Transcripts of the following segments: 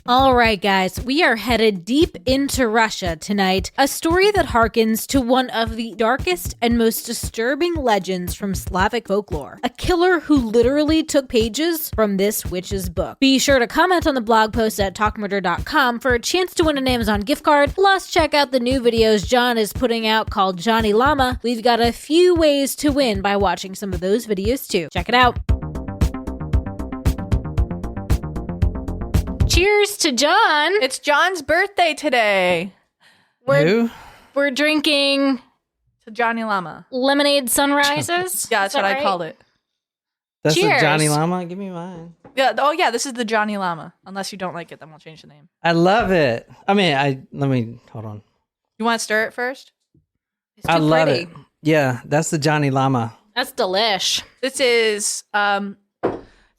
All right, guys, we are headed deep into Russia tonight, a story that harkens to one of the darkest and most disturbing legends from Slavic folklore, a killer who literally took pages from this witch's book. Be sure to comment on the blog post at talkmurder.com for a chance to win an Amazon gift card, plus check out the new videos John is putting out called Johnny Llama. We've got a few ways to win by watching some of those videos too. Check it out. Cheers to John. It's John's birthday today. We're drinking to Johnny Llama. lemonade sunrises. Yeah, that's what I called it. That's Cheers. the Johnny Llama? Give me mine. Yeah. Oh, yeah. This is the Johnny Llama. Unless you don't like it, then we'll change the name. I love it. Hold on. You want to stir it first? It's too I love pretty. it. Yeah, that's the Johnny Llama. That's delish. This is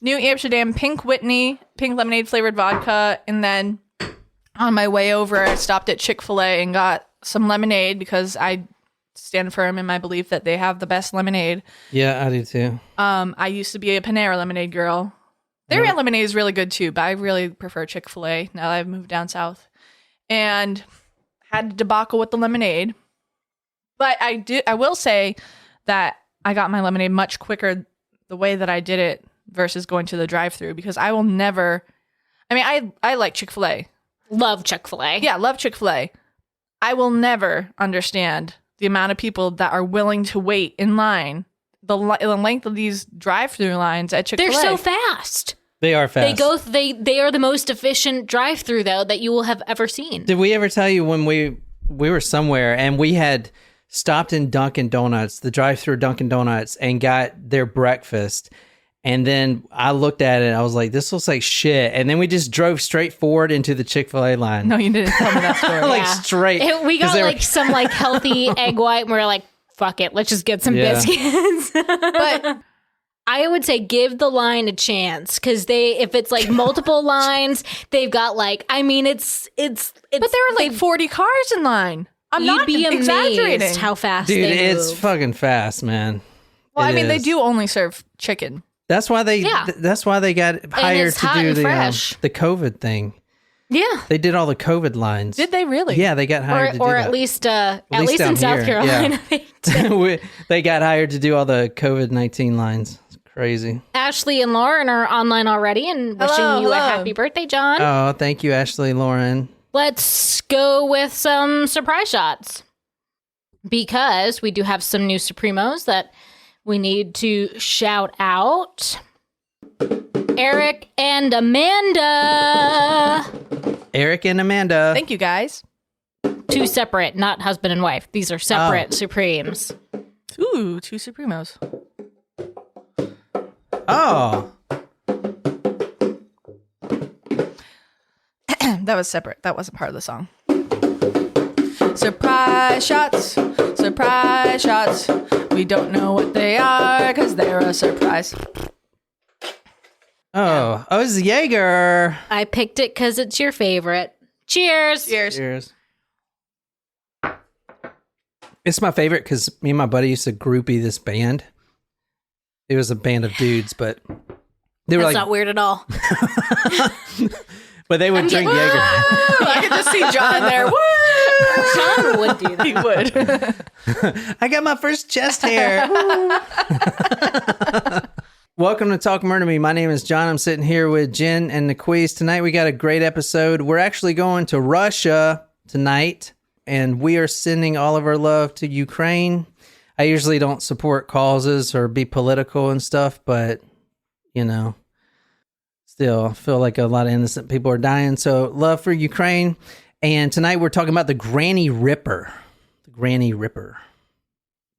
New Amsterdam pink lemonade flavored vodka. And then on my way over, I stopped at Chick-fil-A and got some lemonade because I stand firm in my belief that they have the best lemonade. Yeah, I do too. I used to be a Panera lemonade girl. Their lemonade is really good too, but I really prefer Chick-fil-A now that I've moved down south. And had a debacle with the lemonade. But I will say that I got my lemonade much quicker the way that I did it versus going to the drive-thru, because I will never, I like Chick-fil-A. Love Chick-fil-A. Yeah, love Chick-fil-A. I will never understand the amount of people that are willing to wait in line, the length of these drive-thru lines at Chick-fil-A. They're so fast. They are fast. They are the most efficient drive-thru though that you will have ever seen. Did we ever tell you when we were somewhere and we had stopped in Dunkin' Donuts, the drive-thru Dunkin' Donuts, and got their breakfast? And then I looked at it, I was like, this looks like shit. And then we just drove straight forward into the Chick-fil-A line. No, you didn't tell me that story. Straight. We got some healthy egg white and we're like, fuck it, let's just get some biscuits. But I would say give the line a chance, because if it's like multiple lines, they've got it's but there were 40 cars in line. I'm you'd not be exaggerating amazed how fast Dude, they move. it's fucking fast, man. Well, It they is. do only serve chicken. That's why they. Yeah. That's why they got hired it's to hot do and the fresh. the COVID thing. Yeah. They did all the COVID lines. Did they really? Yeah, they got hired to do Or that. at least in down South here, Carolina. yeah. They got hired to do all the COVID-19 lines. It's crazy. Ashley and Lauren are online already and wishing you a happy birthday, John. Oh, thank you, Ashley, Lauren. Let's go with some surprise shots, because we do have some new Supremos that we need to shout out. Eric and Amanda. Eric and Amanda. Thank you, guys. Two separate, not husband and wife. These are separate Supremes. Ooh, 2 Supremos. Oh. That was separate. That wasn't part of the song. Surprise shots. Surprise shots. We don't know what they are because they're a surprise. Oh, it's Yaga. I picked it because it's your favorite. Cheers. Cheers. It's my favorite because me and my buddy used to groupie this band. It was a band of dudes, but they were That's not weird at all. but they would drink Yaga. I can just see John there. Woo! John would do that. He would. I got my first chest hair. Welcome to Talk Murder Me. My name is John. I'm sitting here with Jen and Niquiz. Tonight we got a great episode. We're actually going to Russia tonight, and we are sending all of our love to Ukraine. I usually don't support causes or be political and stuff, but, still, I feel like a lot of innocent people are dying. So love for Ukraine. And tonight we're talking about the Granny Ripper. The Granny Ripper.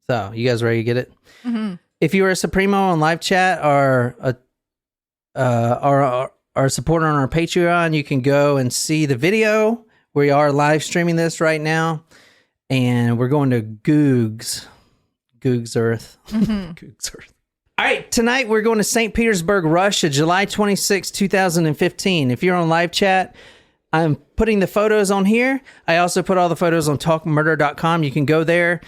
So, you guys ready to get it? Mm-hmm. If you are a Supremo on live chat or a supporter on our Patreon, you can go and see the video. We are live streaming this right now. And we're going to Goog's Earth. Mm-hmm. Goog's Earth. All right, tonight we're going to St. Petersburg, Russia, July 26, 2015. If you're on live chat, I'm putting the photos on here. I also put all the photos on talkmurder.com. You can go there.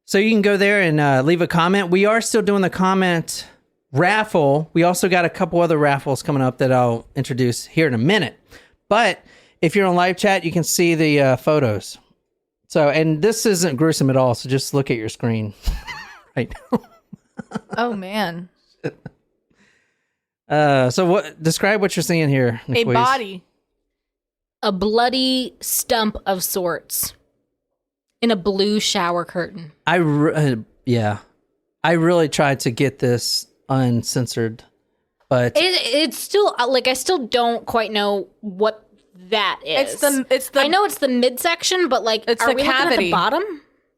So you can go there and leave a comment. We are still doing the comment raffle. We also got a couple other raffles coming up that I'll introduce here in a minute. But if you're on live chat, you can see the photos. So, and this isn't gruesome at all. So just look at your screen right now. Oh man. So describe what you're seeing here, A Nicole. body. A bloody stump of sorts in a blue shower curtain. I really tried to get this uncensored, but It's still like I still don't quite know what that is. It's the I know it's the midsection, but like, It's are the we looking at cavity. the bottom?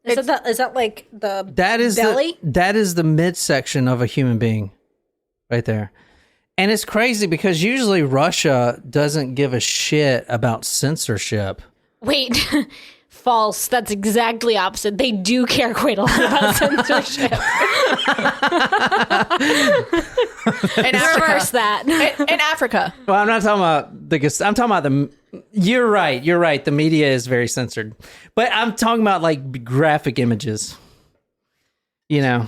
Is that like the that is belly? that is the midsection of a human being, right there. And it's crazy because usually Russia doesn't give a shit about censorship. Wait, false. That's exactly opposite. They do care quite a lot about censorship. in Africa. Reverse that. In Africa. Well, I'm not talking about I'm talking about the. You're right. The media is very censored, but I'm talking about like graphic images. You know,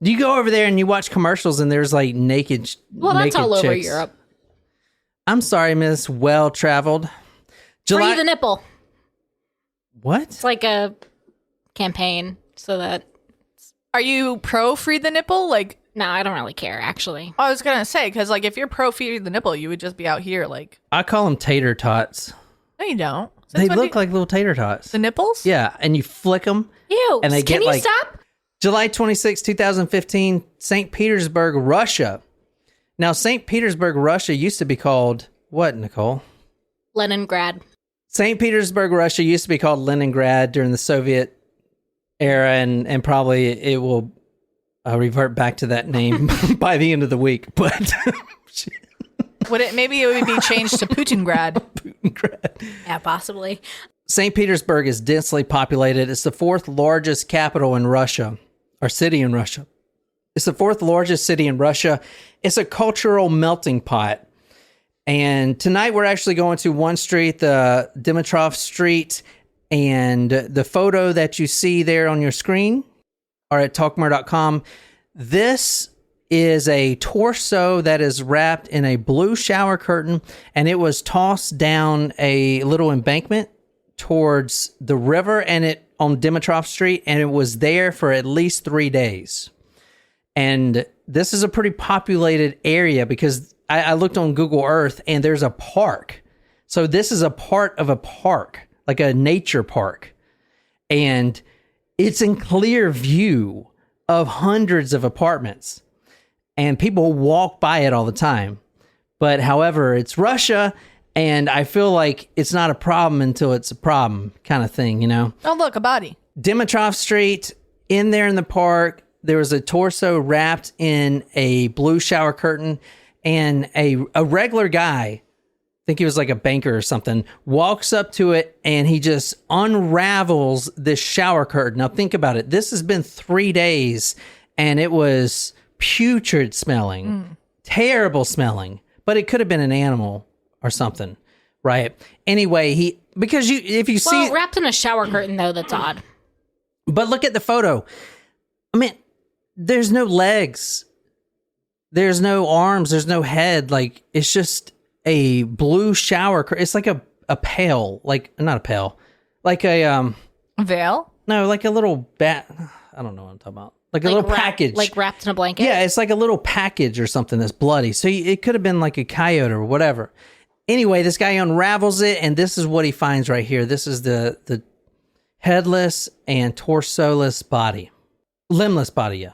you go over there and you watch commercials, and there's like naked. Well, that's naked all over chicks. Europe. I'm sorry, Miss Well Traveled. Free the nipple. What? It's like a campaign so that. Are you pro free the nipple? Like, No, I don't really care, actually. I was gonna say, because like if you're pro free the nipple, you would just be out here like. I call them tater tots. No, you don't. They Since when look like little tater tots. the nipples. Yeah, and you flick them. Ew. And they Can get, you like- stop? July 26, 2015, St. Petersburg, Russia. Now, St. Petersburg, Russia used to be called what, Nicole? Leningrad. St. Petersburg, Russia used to be called Leningrad during the Soviet era, and probably it will revert back to that name by the end of the week. But Maybe it would be changed to Putingrad. Yeah, possibly. St. Petersburg is densely populated. It's the fourth largest capital in Russia, or city in Russia. It's the fourth largest city in Russia. It's a cultural melting pot. And tonight we're actually going to one street, the Dimitrov Street, and the photo that you see there on your screen are at talkmore.com. This is a torso that is wrapped in a blue shower curtain, and it was tossed down a little embankment towards the river and it on Dimitrov Street, and it was there for at least 3 days. And this is a pretty populated area because I looked on Google Earth and there's a park. So this is a part of a park, like a nature park. And it's in clear view of hundreds of apartments. And people walk by it all the time. But however, it's Russia, and I feel like it's not a problem until it's a problem kind of thing, you know? Oh, look, a body. Dimitrov Street, in there in the park, there was a torso wrapped in a blue shower curtain, and a regular guy, I think he was like a banker or something, walks up to it and he just unravels this shower curtain. Now think about it. This has been 3 days and it was putrid smelling, terrible smelling, but it could have been an animal or something, right? Anyway, if you see, Wrapped in a shower curtain, though, that's odd. but look at the photo. I mean, there's no legs. There's no arms. There's no head. Like, it's just a blue shower. It's like a pail. Like, not a pail. Like a, Veil? no, like a little bat. I don't know what I'm talking about. Like a little package. Like wrapped in a blanket? Yeah, it's like a little package or something that's bloody. So it could have been like a coyote or whatever. Anyway, this guy unravels it, and this is what he finds right here. This is the headless and torso-less body. Limbless body, yeah.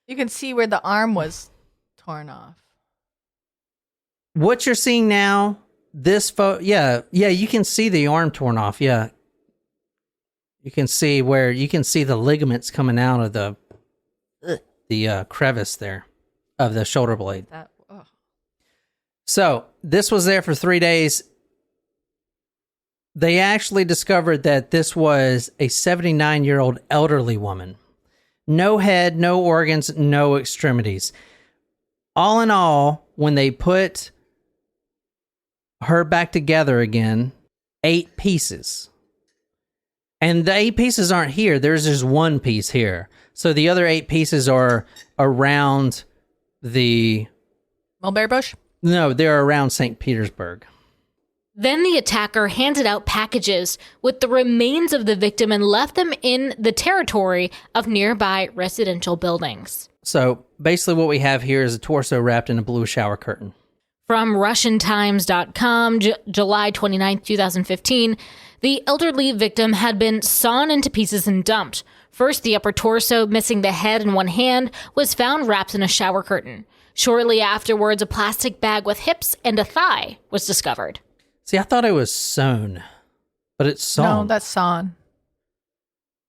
You can see where the arm was torn off. What you're seeing now, this photo, yeah, you can see the arm torn off, yeah. You can see the ligaments coming out of the crevice there of the shoulder blade. So this was there for 3 days. They actually discovered that this was a 79-year-old elderly woman. No head, no organs, no extremities. All in all, when they put her back together again, 8 pieces. And the 8 pieces aren't here. There's just 1 piece here. So the other 8 pieces are around the... Mulberry bush? No, they're around St. Petersburg. Then the attacker handed out packages with the remains of the victim and left them in the territory of nearby residential buildings. So basically what we have here is a torso wrapped in a blue shower curtain. From RussianTimes.com, July 29, 2015, the elderly victim had been sawn into pieces and dumped. First, the upper torso, missing the head and one hand, was found wrapped in a shower curtain. Shortly afterwards, a plastic bag with hips and a thigh was discovered. See, I thought it was sewn, but it's sawn. No, that's sawn.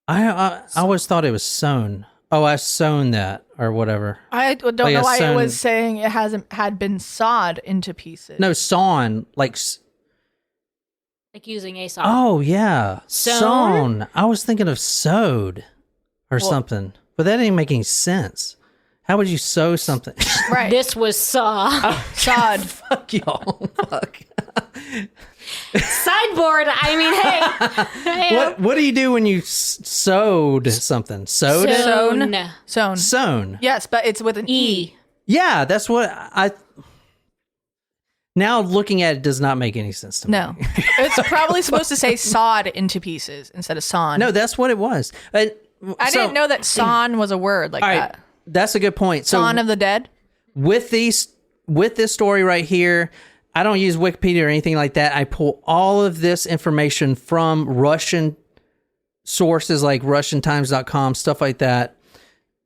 I always thought it was sewn. Oh, I sewn that or whatever. I don't Like know a why sewn- it was saying it had been sawed into pieces. No, sawn. Like, Like using a saw. oh, yeah. Sewn? Sewn. I was thinking of sewed or something, but that ain't making sense. How would you sew something? Right. This was saw. Sawed. Fuck y'all. Fuck. Sideboard. I mean, hey. What do you do when you sewed something? Sewed it? Sewn. Sewn. Sewn. Yes, but it's with an E. Yeah, that's what I. Now looking at it does not make any sense to me. No. It's probably supposed to say sawed into pieces instead of sawn. No, that's what it was. I didn't know that sawn was a word like All right, that. that's a good point. So Sawn of the dead? with this story right here, I don't use Wikipedia or anything like that. I pull all of this information from Russian sources like RussianTimes.com, stuff like that.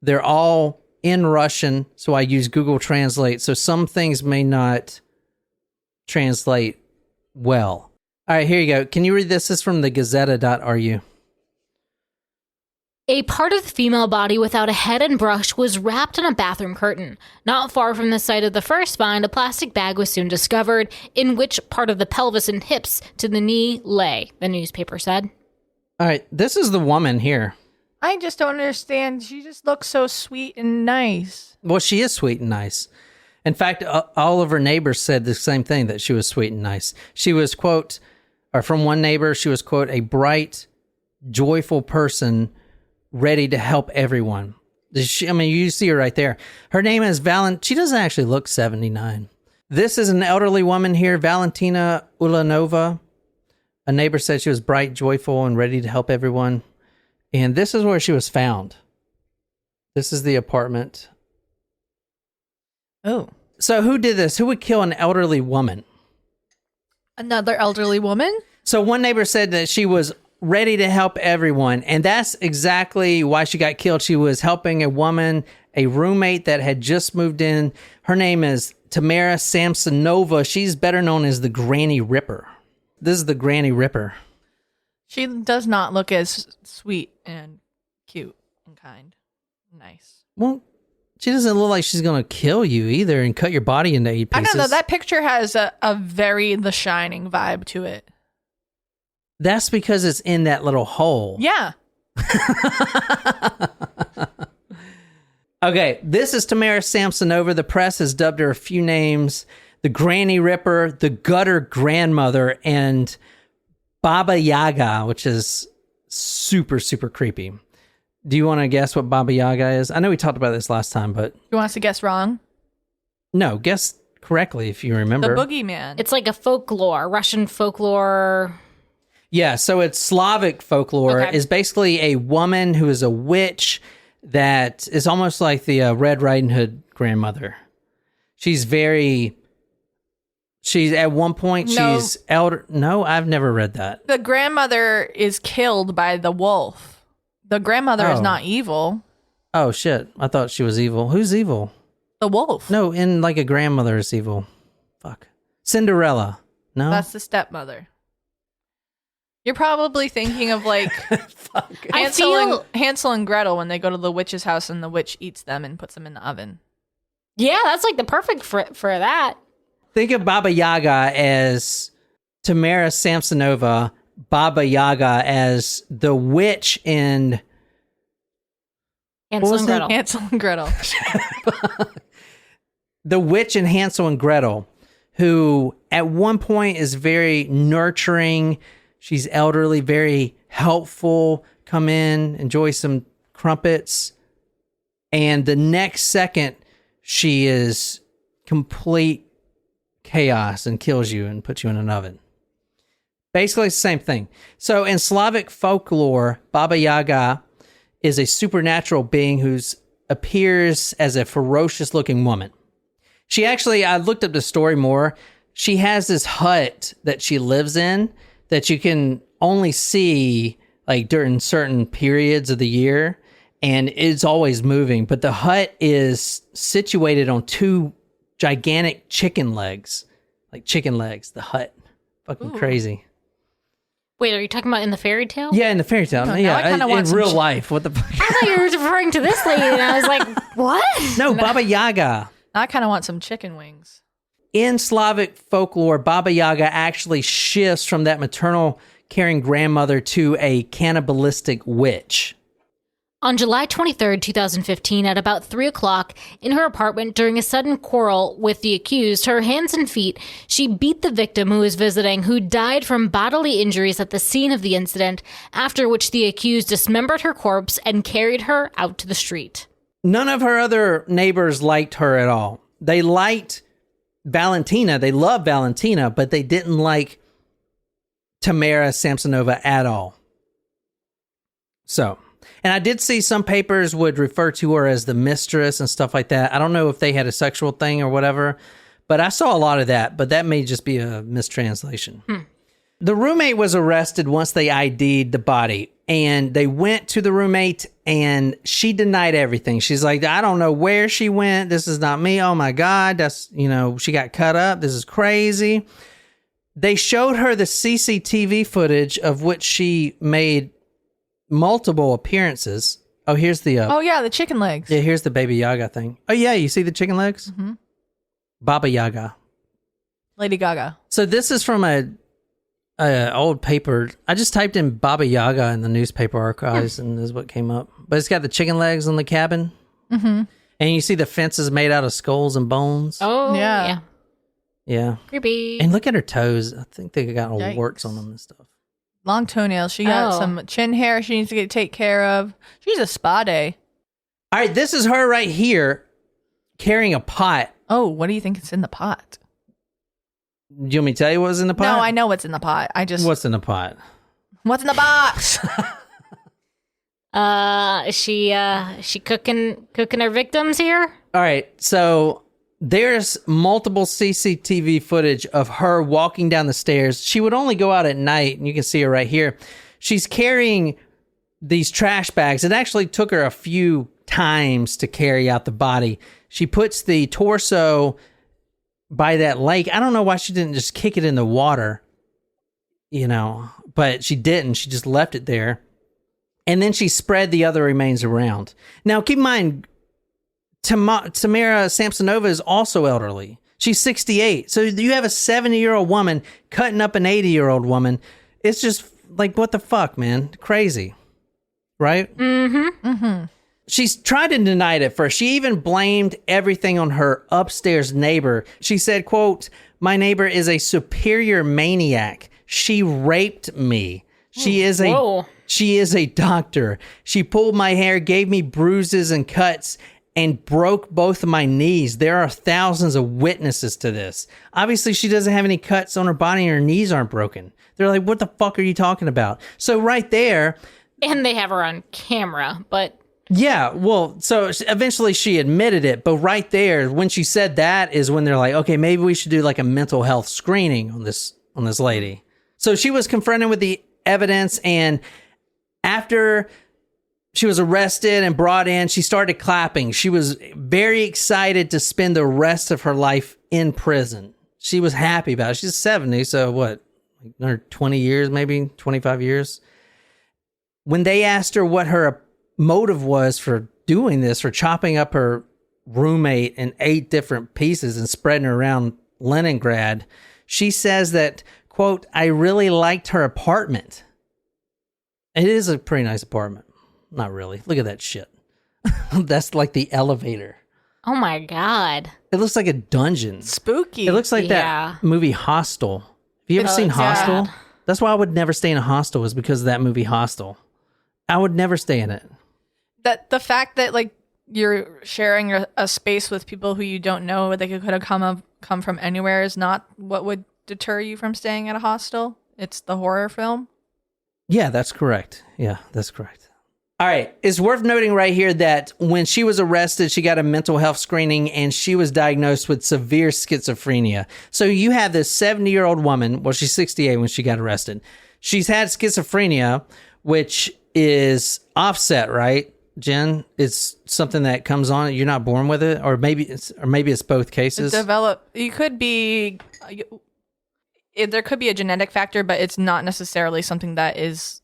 They're all in Russian, so I use Google Translate. So some things may not translate well. All right, here you go. Can you read this? This is from the Gazeta.ru. A part of the female body without a head and brush was wrapped in a bathroom curtain. Not far from the site of the first find, a plastic bag was soon discovered, in which part of the pelvis and hips to the knee lay, the newspaper said. All right, this is the woman here. I just don't understand. She just looks so sweet and nice. Well, she is sweet and nice. In fact, all of her neighbors said the same thing, that she was sweet and nice. She was, quote, or from one neighbor, she was, quote, a bright, joyful person ready to help everyone. I mean, you see her right there. Her name is She doesn't actually look 79. This is an elderly woman here, Valentina Ulanova. A neighbor said she was bright, joyful, and ready to help everyone. And this is where she was found. This is the apartment. Oh. So who did this? Who would kill an elderly woman? Another elderly woman? So one neighbor said that she was ready to help everyone, and that's exactly why she got killed. She was helping a woman, a roommate that had just moved in. Her name is Tamara Samsonova. She's better known as the Granny Ripper. This is the Granny Ripper. She does not look as sweet and cute and kind. Nice. Well, she doesn't look like she's going to kill you either and cut your body into 8 pieces. I don't know. That picture has a very The Shining vibe to it. That's because it's in that little hole. Yeah. Okay, this is Tamara Samsonova. The press has dubbed her a few names: the Granny Ripper, the Gutter Grandmother, and Baba Yaga, which is super, super creepy. Do you want to guess what Baba Yaga is? I know we talked about this last time, but... You want us to guess wrong? No, guess correctly if you remember. The boogeyman. It's like a folklore, Russian folklore. Yeah, so it's Slavic folklore. Okay. Is basically a woman who is a witch that is almost like the Red Riding Hood grandmother. She's at one point, No. she's elder. No, I've never read that. The grandmother is killed by the wolf. The grandmother is Oh. not evil. Oh, shit. I thought she was evil. Who's evil? The wolf. No, in like a grandmother is evil. Fuck. Cinderella. No? That's the stepmother. You're probably thinking of like Fuck. Hansel and Gretel when they go to the witch's house and the witch eats them and puts them in the oven. Yeah, that's like the perfect for that. Think of Baba Yaga as Tamara Samsonova, Baba Yaga as the witch in... Hansel was and that? Gretel. Hansel and Gretel. The witch in Hansel and Gretel, who at one point is very nurturing. She's elderly, very helpful. Come in, enjoy some crumpets. And the next second, she is complete chaos and kills you and puts you in an oven. Basically, it's the same thing. So in Slavic folklore, Baba Yaga is a supernatural being who appears as a ferocious-looking woman. She actually, I looked up the story more. She has this hut that she lives in that you can only see like during certain periods of the year, and it's always moving. But the hut is situated on two gigantic chicken legs, the hut. Fucking crazy. Wait, are you talking about in the fairy tale? Yeah, in the fairy tale. No, yeah, I kinda want in some real life. What the fuck? I thought you were referring to this lady, and I was like, what? No, Baba Yaga. I kind of want some chicken wings. In Slavic folklore, Baba Yaga actually shifts from that maternal caring grandmother to a cannibalistic witch. On July 23rd, 2015, at about 3 o'clock, in her apartment during a sudden quarrel with the accused, her hands and feet, she beat the victim who was visiting, who died from bodily injuries at the scene of the incident, after which the accused dismembered her corpse and carried her out to the street. None of her other neighbors liked her at all. They liked Valentina. They loved Valentina, but they didn't like Tamara Samsonova at all. So... And I did see some papers would refer to her as the mistress and stuff like that. I don't know if they had a sexual thing or whatever, but I saw a lot of that, but that may just be a mistranslation. The roommate was arrested once they ID'd the body, and they went to the roommate, and she denied everything. She's like, I don't know where she went. This is not me. Oh my God. She got cut up. This is crazy. They showed her the CCTV footage of which she made multiple appearances. Oh, here's the... the chicken legs. Yeah, here's the Baby Yaga thing. Oh, yeah, you see the chicken legs? Mm-hmm. Baba Yaga. Lady Gaga. So this is from a old paper. I just typed in Baba Yaga in the newspaper archives, and this is what came up. But it's got the chicken legs on the cabin. Mm-hmm. And you see the fences made out of skulls and bones. Oh, yeah. Yeah. Creepy. And look at her toes. I think they got all Yikes. warts on them and stuff. Long toenails. She got some chin hair she needs to take care of. She's a spa day. All right, this is her right here carrying a pot. Oh, what do you think is in the pot? Do you want me to tell you what was in the pot? No, I know what's in the pot. What's in the pot? What's in the box? She cooking her victims here? All right, so there's multiple CCTV footage of her walking down the stairs. She would only go out at night, and you can see her right here. She's carrying these trash bags. It actually took her a few times to carry out the body. She puts the torso by that lake. I don't know why she didn't just kick it in the water, but she didn't. She just left it there. And then she spread the other remains around. Now, keep in mind, Tamara Samsonova is also elderly. She's 68. So you have a 70-year-old woman cutting up an 80-year-old woman. It's just like, what the fuck, man? Crazy. Right? Mm-hmm. Mm-hmm. She's tried to deny it at first. She even blamed everything on her upstairs neighbor. She said, quote, "My neighbor is a superior maniac. She raped me. She is a doctor. She pulled my hair, gave me bruises and cuts, and broke both of my knees. There are thousands of witnesses to this." Obviously, she doesn't have any cuts on her body and her knees aren't broken. They're like, what the fuck are you talking about? So right there... And they have her on camera, but... Yeah, well, so eventually she admitted it, but right there, when she said that is when they're like, okay, maybe we should do like a mental health screening on this lady. So she was confronted with the evidence, and after... she was arrested and brought in. She started clapping. She was very excited to spend the rest of her life in prison. She was happy about it. She's 70, so what? Another 20 years, maybe 25 years. When they asked her what her motive was for doing this, for chopping up her roommate in 8 different pieces and spreading her around Leningrad, she says that, quote, "I really liked her apartment." It is a pretty nice apartment. Not really. Look at that shit. That's like the elevator. Oh my God. It looks like a dungeon. Spooky. It looks like that movie Hostel. Have you ever seen Hostel? Bad. That's why I would never stay in a hostel, is because of that movie Hostel. I would never stay in it. That the fact that like you're sharing a space with people who you don't know, they could have come from anywhere, is not what would deter you from staying at a hostel. It's the horror film. Yeah, that's correct. Yeah, that's correct. All right. It's worth noting right here that when she was arrested, she got a mental health screening and she was diagnosed with severe schizophrenia. So you have this 70-year-old woman. Well, she's 68 when she got arrested. She's had schizophrenia, which is offset, right, Jen? It's something that comes on. You're not born with it, or maybe it's both cases. You could be. There could be a genetic factor, but it's not necessarily something that is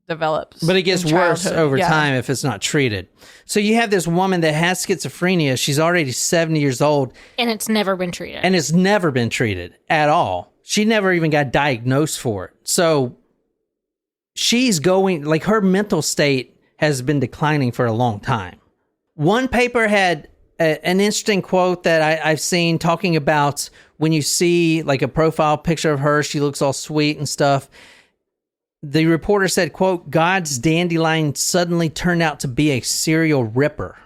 developed. But it gets worse over time if it's not treated. So you have this woman that has schizophrenia. She's already 70 years old. And it's never been treated. And it's never been treated at all. She never even got diagnosed for it. So she's going, like, her mental state has been declining for a long time. One paper had an interesting quote that I've seen talking about when you see like a profile picture of her, she looks all sweet and stuff. The reporter said, quote, "God's dandelion suddenly turned out to be a serial ripper."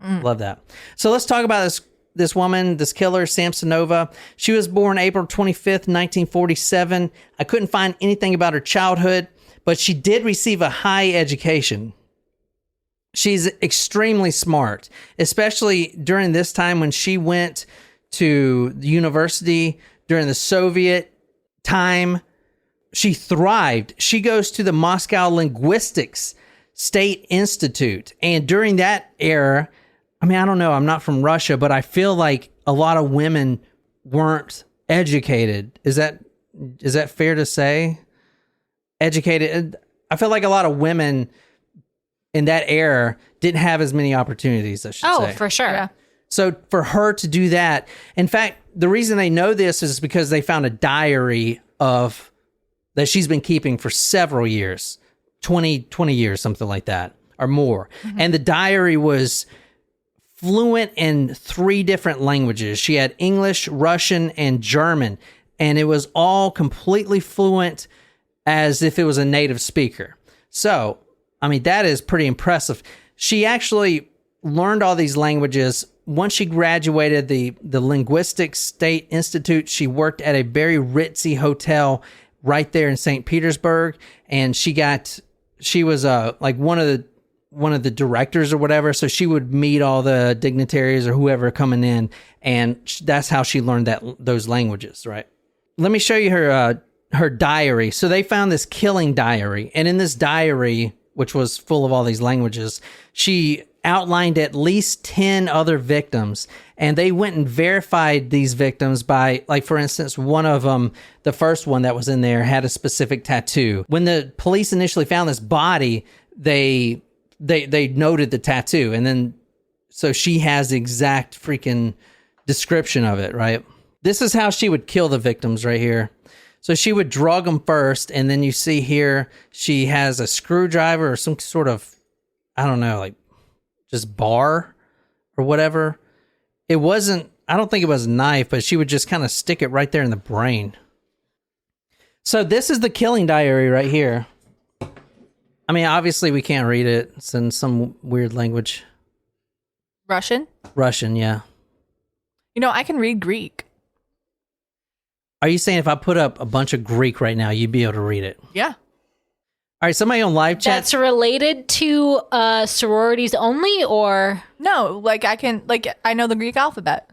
Love that. So let's talk about this woman, this killer, Samsonova. She was born April 25th, 1947. I couldn't find anything about her childhood, but she did receive a high education. She's extremely smart, especially during this time when she went to the university during the Soviet time. She thrived. She goes to the Moscow Linguistics State Institute. And during that era, I mean, I don't know, I'm not from Russia, but I feel like a lot of women weren't educated. Is that fair to say? Educated. I feel like a lot of women in that era didn't have as many opportunities, I should say. Oh, for sure. Yeah. So for her to do that, in fact, the reason they know this is because they found a diary that she's been keeping for several years, 20 years, something like that, or more. Mm-hmm. And the diary was fluent in 3 different languages. She had English, Russian, and German. And it was all completely fluent as if it was a native speaker. So, I mean, that is pretty impressive. She actually learned all these languages. Once she graduated the Linguistics State Institute, she worked at a very ritzy hotel right there in St. Petersburg, and she was like one of the directors or whatever. So she would meet all the dignitaries or whoever coming in, and that's how she learned those languages. Right. Let me show you her diary. So they found this killing diary, and in this diary, which was full of all these languages, she outlined at least 10 other victims, and they went and verified these victims by, like, for instance, one of them, the first one that was in there, had a specific tattoo. When the police initially found this body, they noted the tattoo, and then so she has the exact freaking description of it, right? This is how she would kill the victims right here. So she would drug them first, and then you see here she has a screwdriver or some sort of, I don't know, like just bar or whatever. I don't think it was a knife, but she would just kind of stick it right there in the brain. So this is the killing diary right here. I mean, obviously we can't read it. It's in some weird language. Russian? Russian, yeah. You know, I can read Greek. Are you saying if I put up a bunch of Greek right now, you'd be able to read it? Yeah. All right, somebody on live chat. That's related to sororities only, or? No, I know the Greek alphabet.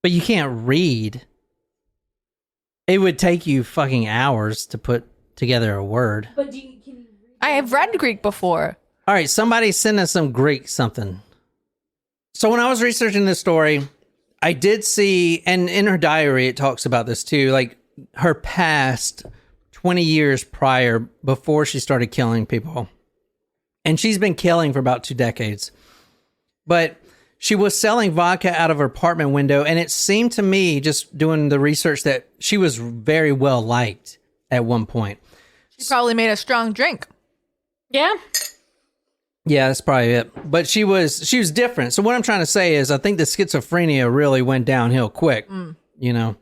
But you can't read. It would take you fucking hours to put together a word. But can you read? I have read Greek before. All right, somebody send us some Greek something. So when I was researching this story, I did see, and in her diary, it talks about this too, like her past 20 years prior, before she started killing people. And she's been killing for about 2 decades. But she was selling vodka out of her apartment window, and it seemed to me, just doing the research, that she was very well liked at one point. She probably made a strong drink. Yeah. Yeah, that's probably it. But she was different. So what I'm trying to say is I think the schizophrenia really went downhill quick, you know.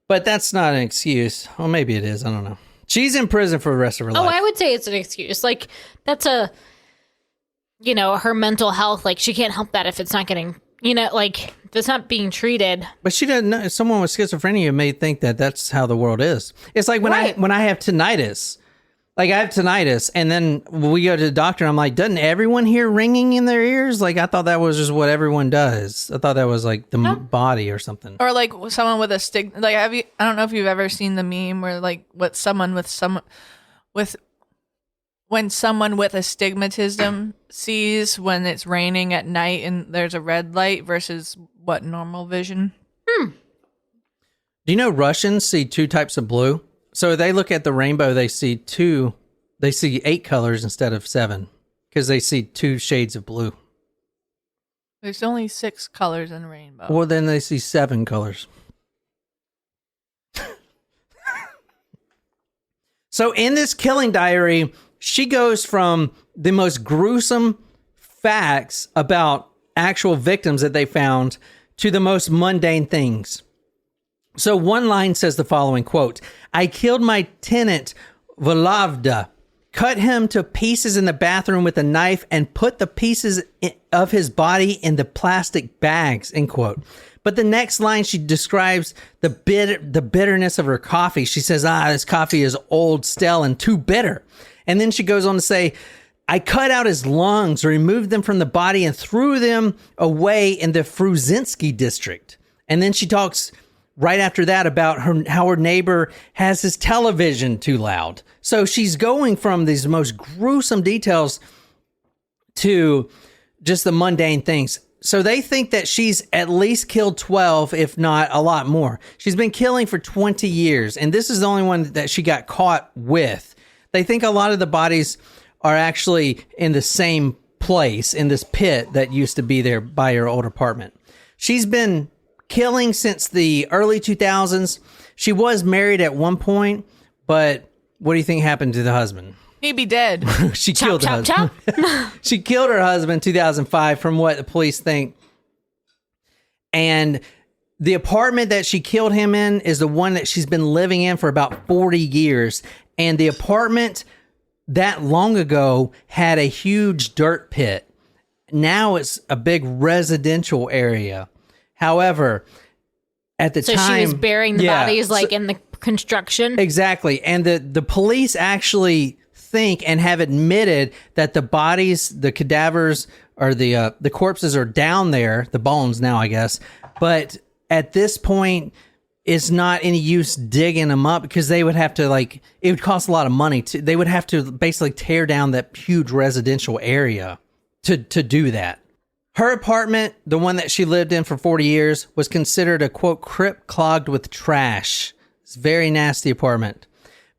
But that's not an excuse. Well, maybe it is. I don't know. She's in prison for the rest of her life. Oh, I would say it's an excuse. Like, that's her mental health. Like, she can't help that if it's not getting like that's not being treated. But she doesn't know. Someone with schizophrenia may think that that's how the world is. It's like when Right. I have tinnitus. Like I have tinnitus, and then we go to the doctor, and I'm like, doesn't everyone hear ringing in their ears? Like I thought that was just what everyone does. I thought that was like the body or something. Or like someone with a like I don't know if you've ever seen the meme where like when someone with astigmatism sees when it's raining at night and there's a red light versus what normal vision. Do you know Russians see two types of blue? So they look at the rainbow, they see 8 colors instead of 7 because they see 2 shades of blue. There's only 6 colors in a rainbow. Well, then they see 7 colors. So in this killing diary, she goes from the most gruesome facts about actual victims that they found to the most mundane things. So one line says the following, quote, I killed my tenant, Volavda, cut him to pieces in the bathroom with a knife and put the pieces of his body in the plastic bags, end quote. But the next line, she describes the bitterness of her coffee. She says, this coffee is old, stale, and too bitter. And then she goes on to say, I cut out his lungs, removed them from the body, and threw them away in the Fruzinski district. And then she talks right after that about how her neighbor has his television too loud. So she's going from these most gruesome details to just the mundane things. So they think that she's at least killed 12, if not a lot more. She's been killing for 20 years, and this is the only one that she got caught with. They think a lot of the bodies are actually in the same place, in this pit that used to be there by her old apartment. She's been killing since the early 2000s. She was married at one point, but what do you think happened to the husband? He'd be dead. She killed her husband. She killed her husband in 2005 from what the police think. And the apartment that she killed him in is the one that she's been living in for about 40 years. And the apartment that long ago had a huge dirt pit. Now it's a big residential area. However, at the time... So she was burying the bodies like in the construction? Exactly. And the police actually think and have admitted that the bodies, the cadavers, or the corpses are down there, the bones now, I guess. But at this point, it's not any use digging them up because they would have to, it would cost a lot of money. They would have to basically tear down that huge residential area to do that. Her apartment, the one that she lived in for 40 years, was considered a, quote, crypt clogged with trash. It's a very nasty apartment.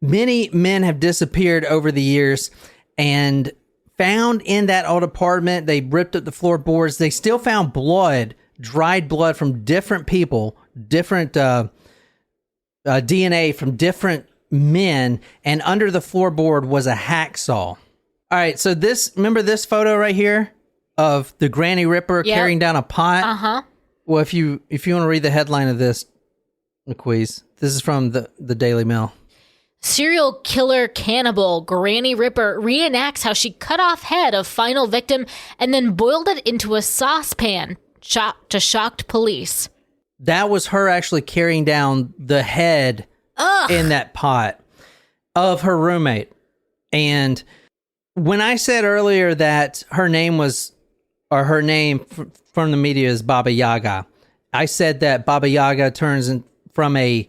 Many men have disappeared over the years and found in that old apartment. They ripped up the floorboards. They still found blood, dried blood from different people, different DNA from different men. And under the floorboard was a hacksaw. All right. So remember this photo right here of the Granny Ripper carrying down a pot? Uh-huh. Well, if you want to read the headline of this, McQueeze, this is from the Daily Mail. Serial killer cannibal Granny Ripper reenacts how she cut off head of final victim and then boiled it into a saucepan to shocked police. That was her actually carrying down the head in that pot of her roommate. And when I said earlier that her name from the media is Baba Yaga, I said that Baba Yaga turns from a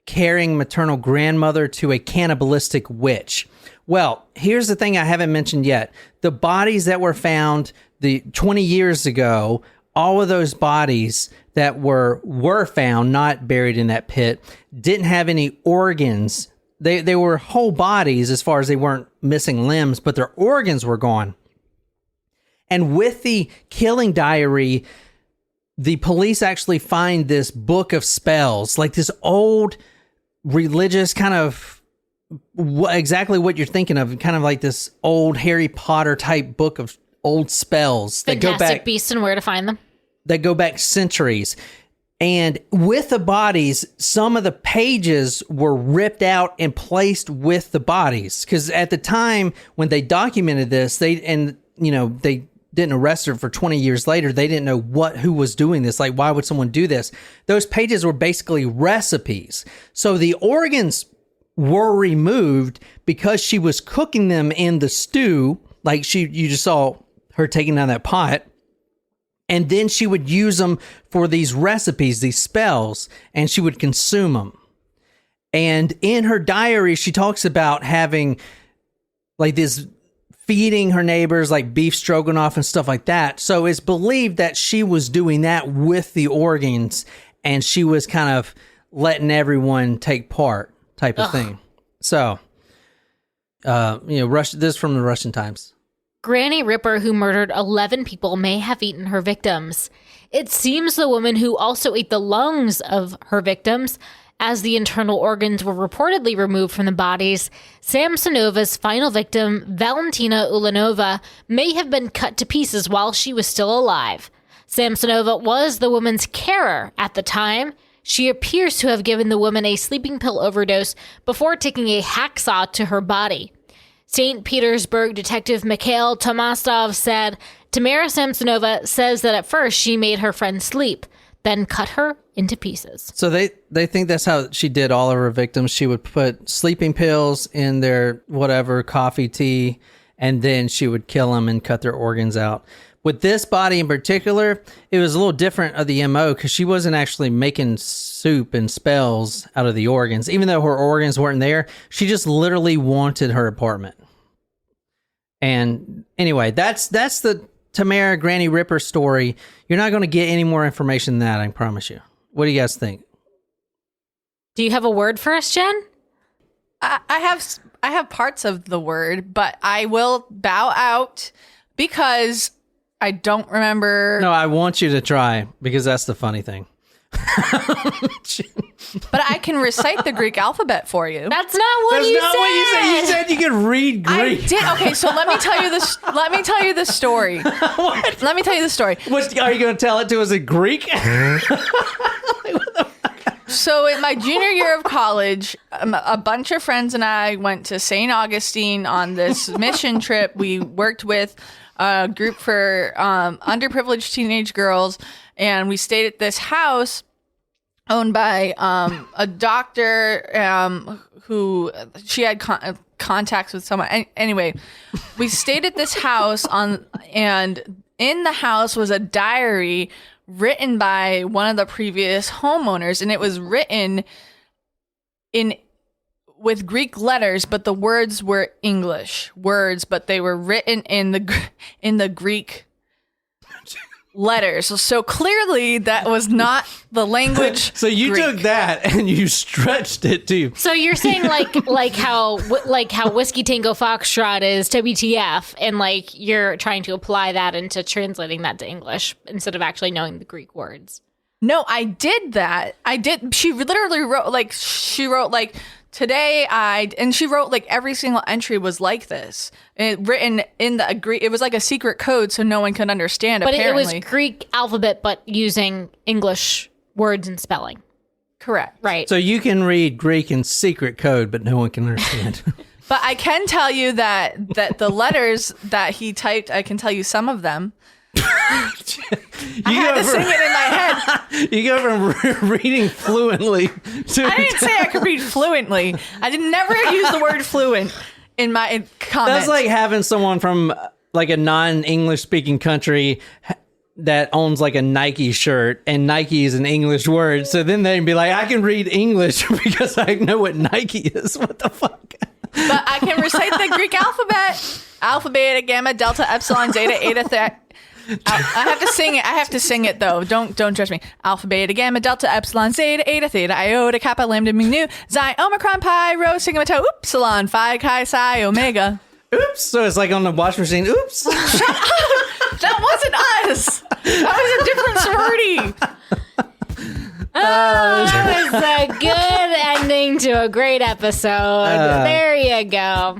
caring maternal grandmother to a cannibalistic witch. Well, here's the thing I haven't mentioned yet. The bodies that were found 20 years ago, all of those bodies that were found, not buried in that pit, didn't have any organs. They were whole bodies as far as they weren't missing limbs, but their organs were gone. And with the killing diary, the police actually find this book of spells, like this old religious kind of exactly what you're thinking of, kind of like this old Harry Potter type book of old spells that go back. Beasts and Where to Find Them. That go back centuries. And with the bodies, some of the pages were ripped out and placed with the bodies. Because at the time when they documented this, they didn't arrest her for 20 years later, they didn't know who was doing this. Like, why would someone do this? Those pages were basically recipes. So the organs were removed because she was cooking them in the stew. Like you just saw her taking down that pot. And then she would use them for these recipes, these spells, and she would consume them. And in her diary, she talks about having like this, feeding her neighbors like beef stroganoff and stuff like that. So it's believed that she was doing that with the organs, and she was kind of letting everyone take part type of thing. So, this is from the Russian Times. Granny Ripper, who murdered 11 people, may have eaten her victims. It seems the woman who also ate the lungs of her victims, as the internal organs were reportedly removed from the bodies, Samsonova's final victim, Valentina Ulanova, may have been cut to pieces while she was still alive. Samsonova was the woman's carer at the time. She appears to have given the woman a sleeping pill overdose before taking a hacksaw to her body. St. Petersburg detective Mikhail Tomasov said, Tamara Samsonova says that at first she made her friend sleep, then cut her into pieces. So they think that's how she did all of her victims. She would put sleeping pills in their whatever, coffee, tea, and then she would kill them and cut their organs out. With this body in particular, it was a little different of the MO because she wasn't actually making soup and spells out of the organs. Even though her organs weren't there, she just literally wanted her apartment. And anyway, that's the Tamara Granny Ripper story. You're not going to get any more information than that, I promise you. What do you guys think? Do you have a word for us, Jen? I have parts of the word, but I will bow out because I don't remember. No, I want you to try because that's the funny thing. But I can recite the Greek alphabet for you. That's not what you said. That's not what you said. You said you could read Greek. I did. Okay, so let me tell you this. Let me tell you the story. What? Let me tell you the story. Are you going to tell it to us in Greek? So in my junior year of college, a bunch of friends and I went to St. Augustine on this mission trip. We worked with a group for underprivileged teenage girls, and we stayed at this house owned by a doctor who she had contacts with someone. Anyway, we stayed at this house and in the house was a diary written by one of the previous homeowners, and it was written with Greek letters, but the words were English words, but they were written in the Greek letters. So clearly that was not the language. So you Greek. took that and you stretched it too. So you're saying like how Whiskey Tango Foxtrot is WTF, and like you're trying to apply that into translating that to English instead of actually knowing the Greek words. No, I did that. I did. She literally wrote today and she wrote like every single entry was like this. Written in the Greek. It was like a secret code so no one could understand. But apparently. it was Greek alphabet, but using English words and spelling. Correct. Right. So you can read Greek in secret code, but no one can understand. But I can tell you that the letters that he typed, I can tell you some of them. I had to sing it in my head. You go from reading fluently to... I didn't say I could read fluently. I did never use the word fluent in my comments. That's like having someone from like a non-English speaking country that owns like a Nike shirt, and Nike is an English word. So then they'd be like, I can read English because I know what Nike is. What the fuck? But I can recite the Greek alphabet. Alpha, beta, gamma, delta, epsilon, zeta, eta, theta. I have to sing it. I have to sing it though. Don't judge me. Alpha, beta, gamma, delta, epsilon, zeta, eta, theta, iota, kappa, lambda, mu, xi, omicron, pi, rho, sigma, tau, upsilon, phi, chi, psi, omega. Oops. So it's like on the washing machine. Oops. That wasn't us. That was a different sorority. That was a good ending to a great episode. There you go.